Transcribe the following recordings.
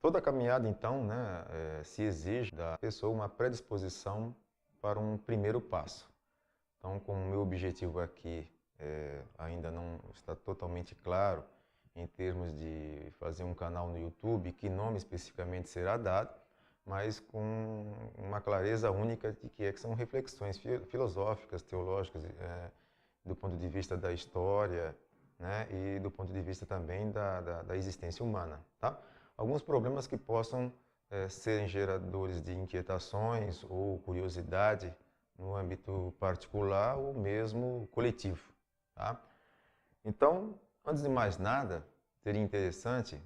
Toda caminhada, então, né, se exige da pessoa uma predisposição para um primeiro passo. Então, como o meu objetivo aqui ainda não está totalmente claro em termos de fazer um canal no YouTube, que nome especificamente será dado, mas com uma clareza única de que são reflexões filosóficas, teológicas, do ponto de vista da história, né, e do ponto de vista também da existência humana. Tá? Alguns problemas que possam serem geradores de inquietações ou curiosidade no âmbito particular ou mesmo coletivo. Tá? Então, antes de mais nada, seria interessante,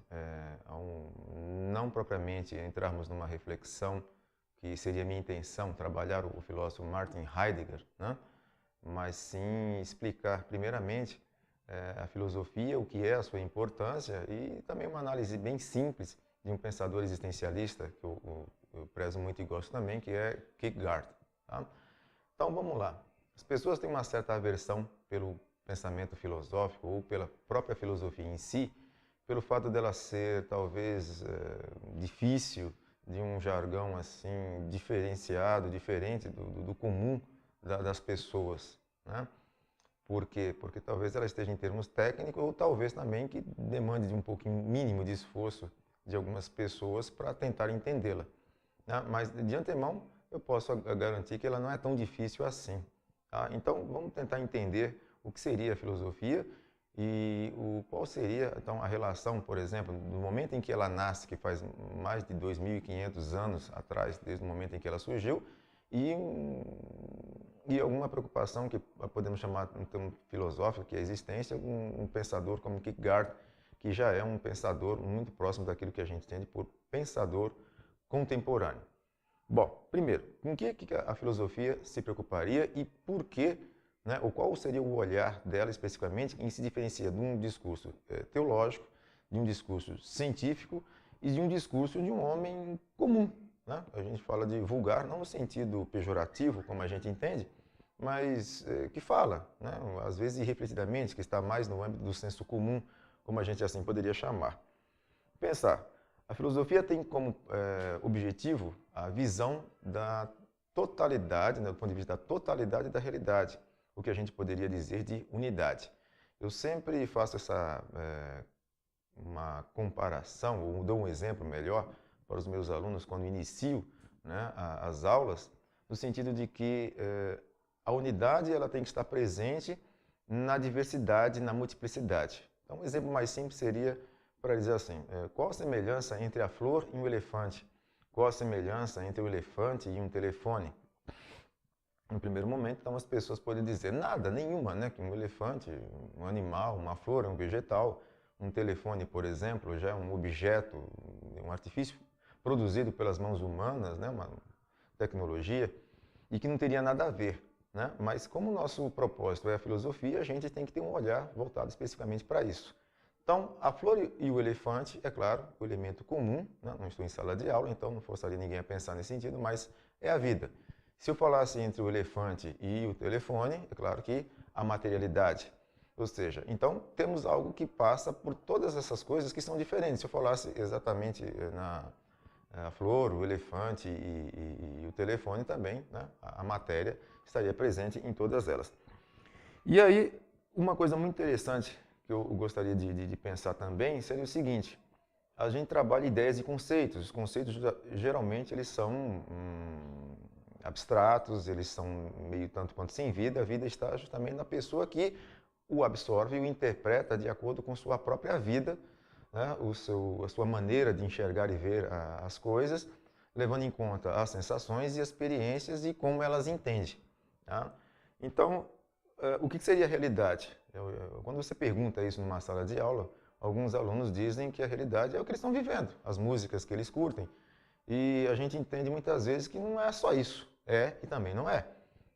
não propriamente entrarmos numa reflexão, que seria minha intenção, trabalhar o filósofo Martin Heidegger, né? Mas sim explicar primeiramente a filosofia, o que é a sua importância e também uma análise bem simples de um pensador existencialista que eu prezo muito e gosto também, que é Kierkegaard. Tá? Então vamos lá. As pessoas têm uma certa aversão pelo pensamento filosófico ou pela própria filosofia em si, pelo fato dela ser talvez difícil, de um jargão assim diferenciado, diferente do comum das pessoas, né? Por quê? Porque talvez ela esteja em termos técnicos ou talvez também que demande de um pouquinho mínimo de esforço de algumas pessoas para tentar entendê-la, né? Mas de antemão eu posso garantir que ela não é tão difícil assim. Tá? Então vamos tentar entender o que seria a filosofia e qual seria então a relação, por exemplo, do momento em que ela nasce, que faz mais de 2.500 anos atrás, desde o momento em que ela surgiu, e alguma preocupação que podemos chamar um termo filosófico, que é a existência, um pensador como Kierkegaard, que já é um pensador muito próximo daquilo que a gente entende por pensador contemporâneo. Bom, primeiro, com que a filosofia se preocuparia e por que, né, ou qual seria o olhar dela especificamente em se diferencia de um discurso teológico, de um discurso científico e de um discurso de um homem comum, né? A gente fala de vulgar, não no sentido pejorativo, como a gente entende, mas que fala, né, às vezes irrefletidamente, que está mais no âmbito do senso comum, como a gente assim poderia chamar. Pensar, a filosofia tem como objetivo a visão da totalidade, né, do ponto de vista da totalidade da realidade, o que a gente poderia dizer de unidade. Eu sempre faço uma comparação, ou dou um exemplo melhor para os meus alunos quando inicio, né, as aulas, no sentido de que a unidade ela tem que estar presente na diversidade, na multiplicidade. Então, um exemplo mais simples seria para dizer assim, qual a semelhança entre a flor e um elefante? Qual a semelhança entre o elefante e um telefone? No primeiro momento, então, as pessoas podem dizer nada, nenhuma, né? Que um elefante, um animal, uma flor, um vegetal, um telefone, por exemplo, já é um objeto, um artifício produzido pelas mãos humanas, né? Uma tecnologia, e que não teria nada a ver, né? Mas como o nosso propósito é a filosofia, a gente tem que ter um olhar voltado especificamente para isso. Então, a flor e o elefante, é claro, o elemento comum, né? Não estou em sala de aula, então não forçaria ninguém a pensar nesse sentido, mas é a vida. Se eu falasse entre o elefante e o telefone, é claro que a materialidade. Ou seja, então temos algo que passa por todas essas coisas que são diferentes. Se eu falasse exatamente a flor, o elefante e o telefone também, né? A matéria estaria presente em todas elas. E aí, uma coisa muito interessante que eu gostaria de pensar também seria o seguinte: a gente trabalha ideias e conceitos. Os conceitos, geralmente, eles são abstratos, eles são meio tanto quanto sem vida. A vida está justamente na pessoa que o absorve e o interpreta de acordo com sua própria vida, né? A sua maneira de enxergar e ver as coisas, levando em conta as sensações e experiências e como elas entendem. Tá? Então, o que seria a realidade? Quando você pergunta isso numa sala de aula, alguns alunos dizem que a realidade é o que eles estão vivendo, as músicas que eles curtem. E a gente entende muitas vezes que não é só isso, é e também não é.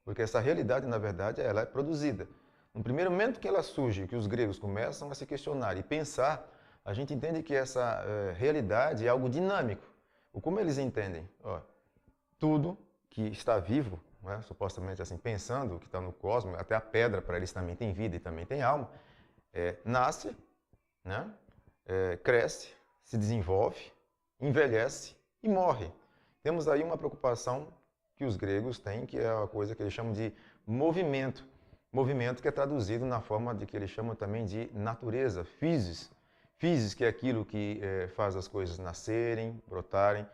Porque essa realidade, na verdade, ela é produzida. No primeiro momento que ela surge, que os gregos começam a se questionar e pensar, a gente entende que essa realidade é algo dinâmico. Como eles entendem? Tudo que está vivo, né, supostamente assim, pensando que está no cosmos, até a pedra para eles também tem vida e também tem alma, nasce, né, cresce, se desenvolve, envelhece e morre. Temos aí uma preocupação que os gregos têm, que é a coisa que eles chamam de movimento. Movimento que é traduzido na forma de que eles chamam também de natureza, physis. Physis, que é aquilo que faz as coisas nascerem, brotarem.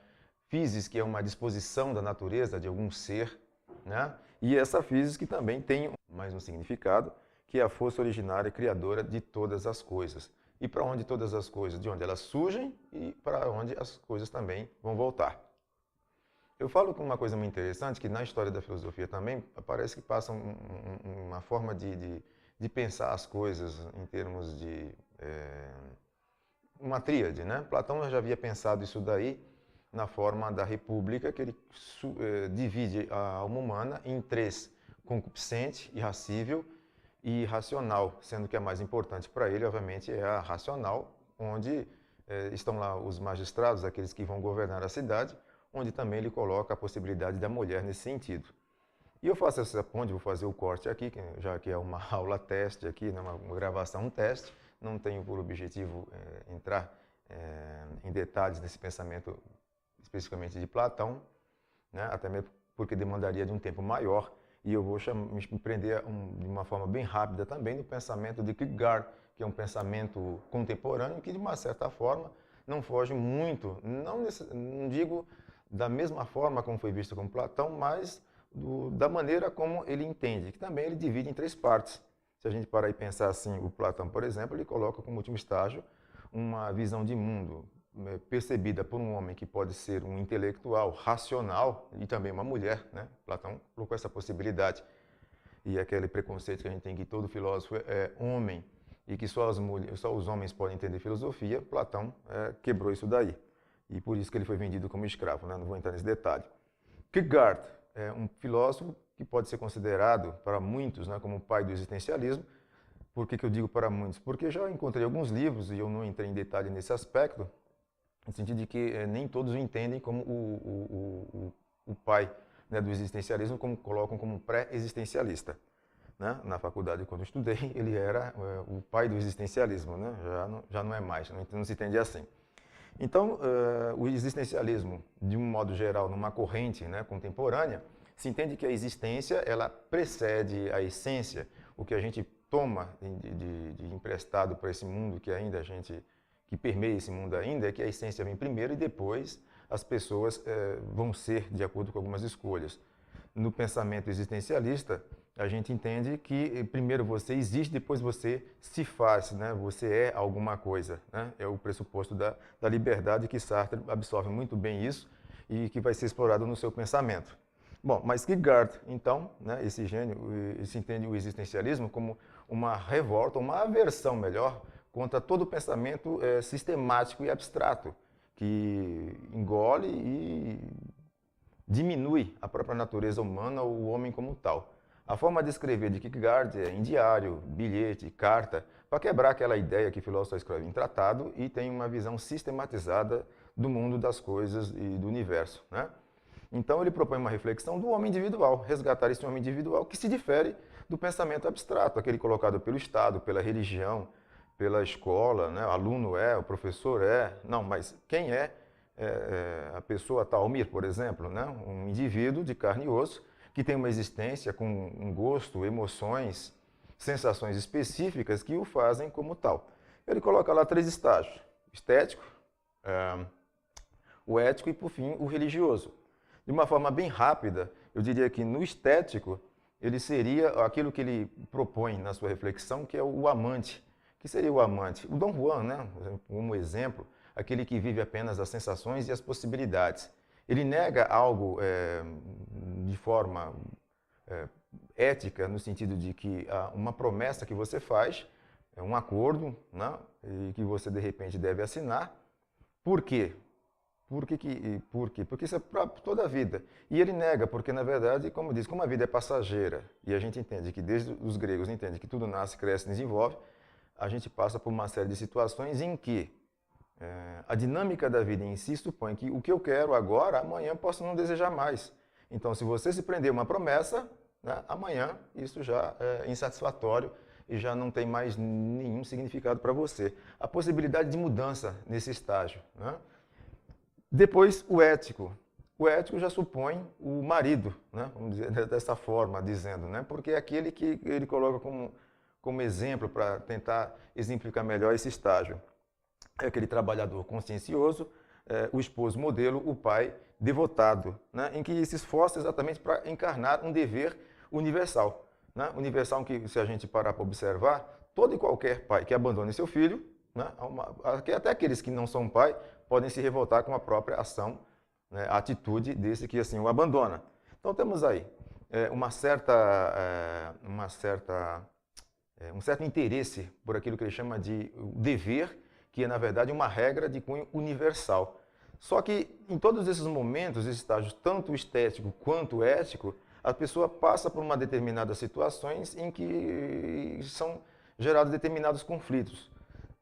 Physis, que é uma disposição da natureza, de algum ser, né? E essa physis que também tem mais um significado, que é a força originária criadora de todas as coisas. E para onde todas as coisas? De onde elas surgem e para onde as coisas também vão voltar. Eu falo com uma coisa muito interessante, que na história da filosofia também parece que passa uma forma de pensar as coisas em termos de uma tríade, né? Platão já havia pensado isso daí na forma da república, que ele divide a alma humana em três: concupiscente, irracível e racional, sendo que a mais importante para ele, obviamente, é a racional, onde estão lá os magistrados, aqueles que vão governar a cidade, onde também ele coloca a possibilidade da mulher nesse sentido. E eu faço essa ponte, vou fazer o corte aqui, já que é uma aula teste aqui, né, uma gravação teste, não tenho por objetivo entrar em detalhes desse pensamento especificamente de Platão, né, até mesmo porque demandaria de um tempo maior, e eu vou me prender de uma forma bem rápida também no pensamento de Kierkegaard, que é um pensamento contemporâneo que, de uma certa forma, não foge muito, não digo da mesma forma como foi visto com Platão, mas da maneira como ele entende, que também ele divide em três partes. Se a gente parar e pensar assim, o Platão, por exemplo, ele coloca como último estágio uma visão de mundo percebida por um homem que pode ser um intelectual, racional e também uma mulher, né? Platão colocou essa possibilidade. E aquele preconceito que a gente tem que todo filósofo é homem e que só os homens podem entender filosofia, Platão quebrou isso daí. E por isso que ele foi vendido como escravo, né? Não vou entrar nesse detalhe. Kierkegaard é um filósofo que pode ser considerado para muitos, né, como o pai do existencialismo. Por que eu digo para muitos? Porque já encontrei alguns livros, e eu não entrei em detalhe nesse aspecto, no sentido de que nem todos o entendem como o pai, né, do existencialismo, como colocam como pré-existencialista. Né? Na faculdade, quando eu estudei, ele era o pai do existencialismo, né? Já não é mais, não se entende assim. Então, o existencialismo, de um modo geral, numa corrente, né, contemporânea, se entende que a existência ela precede a essência, o que a gente toma de emprestado para esse mundo que permeia esse mundo ainda, é que a essência vem primeiro e depois as pessoas vão ser de acordo com algumas escolhas. No pensamento existencialista, a gente entende que primeiro você existe, depois você se faz, né? Você é alguma coisa. Né? É o pressuposto da liberdade, que Sartre absorve muito bem isso e que vai ser explorado no seu pensamento. Bom, mas Kierkegaard, então, né, esse gênio, se entende o existencialismo como uma revolta, uma aversão, melhor, contra todo o pensamento sistemático e abstrato, que engole e diminui a própria natureza humana ou o homem como tal. A forma de escrever de Kierkegaard é em diário, bilhete, carta, para quebrar aquela ideia que o filósofo escreve em tratado e tem uma visão sistematizada do mundo, das coisas e do universo. Né? Então ele propõe uma reflexão do homem individual, resgatar esse homem individual que se difere do pensamento abstrato, aquele colocado pelo Estado, pela religião, pela escola, né? O aluno o professor não, mas quem é a pessoa tal, Almir, por exemplo, né? Um indivíduo de carne e osso, que tem uma existência com um gosto, emoções, sensações específicas que o fazem como tal. Ele coloca lá três estágios: estético, o ético e, por fim, o religioso. De uma forma bem rápida, eu diria que no estético, ele seria aquilo que ele propõe na sua reflexão, que é o amante. O que seria o amante? O Dom Juan, né? Como exemplo, aquele que vive apenas as sensações e as possibilidades. Ele nega algo de forma ética, no sentido de que uma promessa que você faz, é um acordo, né, e que você de repente deve assinar. Por quê? Por quê? Porque isso é para toda a vida. E ele nega, porque na verdade, como diz, como a vida é passageira, e a gente entende que desde os gregos entende que tudo nasce, cresce, desenvolve, a gente passa por uma série de situações em que a dinâmica da vida em si supõe que o que eu quero agora, amanhã posso não desejar mais. Então, se você se prender a uma promessa, né, amanhã isso já é insatisfatório e já não tem mais nenhum significado para você. A possibilidade de mudança nesse estágio. Né? Depois, o ético. O ético já supõe o marido, né? Vamos dizer dessa forma, dizendo, né? Porque é aquele que ele coloca como exemplo para tentar exemplificar melhor esse estágio. É aquele trabalhador consciencioso, o esposo modelo, o pai devotado, né? Em que se esforça exatamente para encarnar um dever universal. Né? Universal que, se a gente parar para observar, todo e qualquer pai que abandone seu filho, né? Até aqueles que não são pai, podem se revoltar com a própria ação, né? A atitude desse que assim o abandona. Então temos aí um certo interesse por aquilo que ele chama de dever, que é, na verdade, uma regra de cunho universal. Só que, em todos esses momentos, esses estágios, tanto estético quanto ético, a pessoa passa por uma determinadas situações em que são gerados determinados conflitos.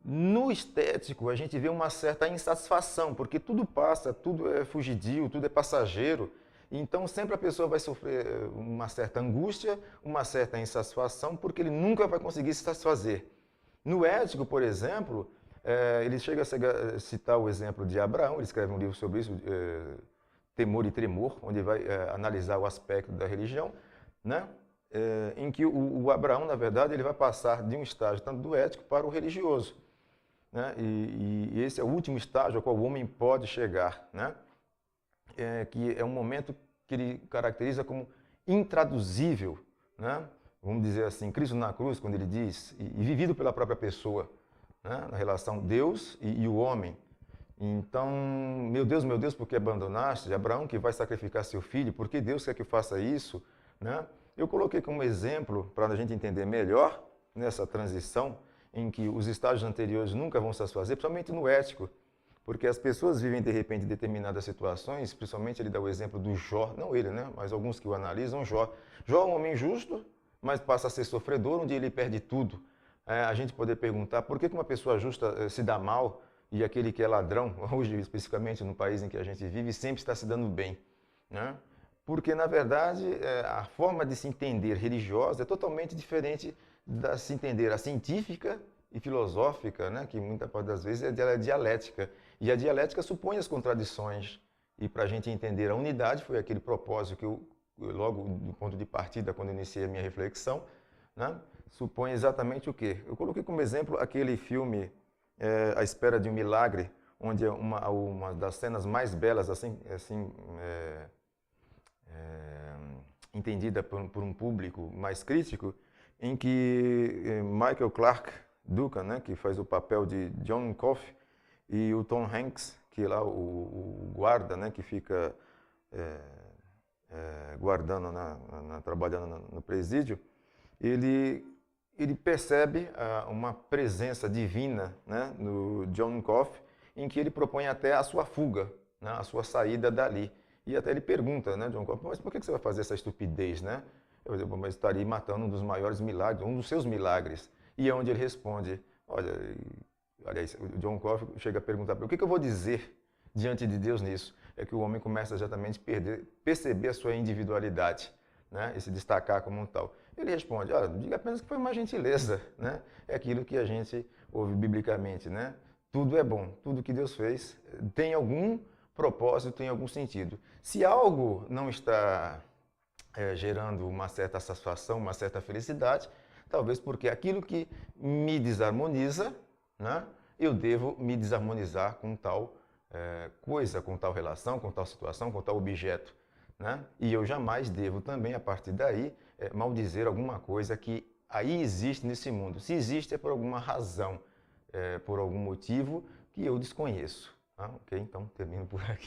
No estético, a gente vê uma certa insatisfação, porque tudo passa, tudo é fugidio, tudo é passageiro. Então, sempre a pessoa vai sofrer uma certa angústia, uma certa insatisfação, porque ele nunca vai conseguir se satisfazer. No ético, por exemplo, ele chega a citar o exemplo de Abraão, ele escreve um livro sobre isso, Temor e Tremor, onde vai analisar o aspecto da religião, né? Em que o Abraão, na verdade, ele vai passar de um estágio tanto do ético para o religioso. Né? E esse é o último estágio ao qual o homem pode chegar, né? Que é um momento que ele caracteriza como intraduzível, né? Vamos dizer assim, Cristo na cruz, quando ele diz, e vivido pela própria pessoa, né? Na relação Deus e o homem. Então, meu Deus, por que abandonaste? Abraão que vai sacrificar seu filho, por que Deus quer que eu faça isso? Né? Eu coloquei como exemplo, para a gente entender melhor, nessa transição, em que os estágios anteriores nunca vão satisfazer, principalmente no ético, porque as pessoas vivem, de repente, determinadas situações, principalmente ele dá o exemplo do Jó, não ele, né? Mas alguns que o analisam, Jó. Jó é um homem justo, mas passa a ser sofredor, onde ele perde tudo. A gente poder perguntar por que uma pessoa justa se dá mal e aquele que é ladrão, hoje especificamente no país em que a gente vive, sempre está se dando bem. Né? Porque, na verdade, a forma de se entender religiosa é totalmente diferente da se entender a científica e filosófica, né? Que muitas das vezes é dialética. E a dialética supõe as contradições. E para a gente entender a unidade, foi aquele propósito que eu logo do ponto de partida, quando eu iniciei a minha reflexão, né? Supõe exatamente o quê? Eu coloquei como exemplo aquele filme A Espera de um Milagre, onde é uma das cenas mais belas, entendida por um público mais crítico, em que Michael Clarke Duncan, né, que faz o papel de John Coffey, e o Tom Hanks, que é lá o guarda, né, que fica guardando, trabalhando no presídio, ele percebe uma presença divina, né, no John Coffey, em que ele propõe até a sua fuga, né, a sua saída dali. E até ele pergunta, né, John Coffey, mas por que você vai fazer essa estupidez, né? Mas estaria matando um dos maiores milagres, um dos seus milagres. E é onde ele responde, olha, aliás, o John Coffey chega a perguntar, o que eu vou dizer diante de Deus nisso? É que o homem começa exatamente a perceber a sua individualidade, né, e se destacar como um tal. Ele responde, diga apenas que foi uma gentileza, né? É aquilo que a gente ouve biblicamente, né? Tudo é bom, tudo que Deus fez tem algum propósito, tem algum sentido. Se algo não está gerando uma certa satisfação, uma certa felicidade, talvez porque aquilo que me desarmoniza, né? Eu devo me desarmonizar com tal coisa, com tal relação, com tal situação, com tal objeto. Né? E eu jamais devo também, a partir daí, maldizer alguma coisa que aí existe nesse mundo. Se existe é por alguma razão, por algum motivo que eu desconheço. Tá? Ok? Então termino por aqui.